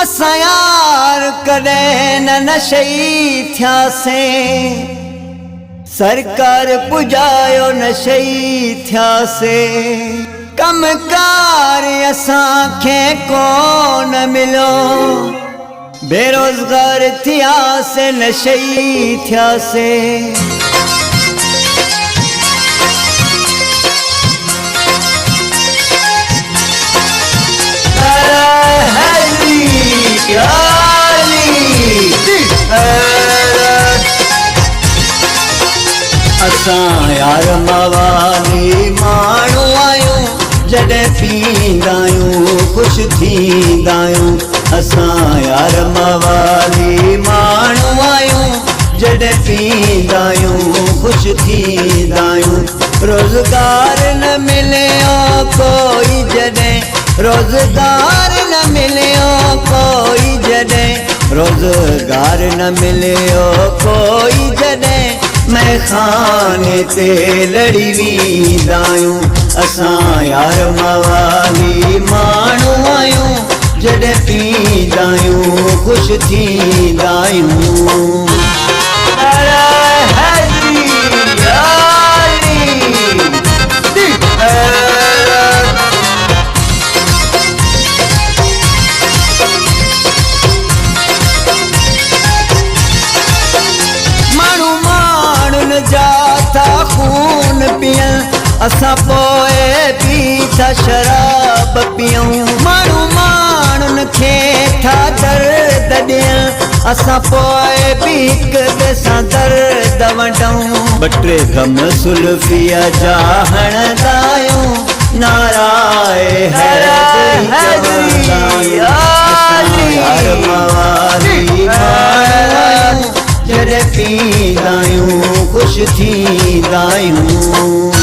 असां यार कॾहिं न नशई थियासीं, सरकार पुॼायो नशई थियासीं। कमकार असांखे कोन मिलो, बेरोज़गार थियासीं नशई थियासीं। असां यार मवाली माण्हू आहियूं, जॾहिं पींदा आहियूं ख़ुशि थींदा आहियूं। असां यार मवाली माण्हू आहियूं, जॾहिं पींदा आहियूं ख़ुशि थींदा आहियूं। रोज़गार न मिलियो कोई जॾहिं, रोज़गार न मिलियो कोई जॾहिं, रोज़गार न मिलियो कोई जॾहिं, मैं खाने ते लड़ी वेंदा आहियूं। असां यार मवाली माण्हू आहियूं, जॾहिं पींदा आहियूं ख़ुशि थींदा आहियूं। जाता खून पियन, असां पोइ पी था शराब पियूं। माण्हू माण्हुनि खे था दर्द ॾियनि, असां पोइ बि हिक ॿिए सां दर्द वंडूं। ॿ टे कम सुल्फीअ जा हणंदा आहियूं, नाराए हैदरी यार मवाली माण्हू, जॾहिं पींदा आहियूं ख़ुशि थींदा आहियूं।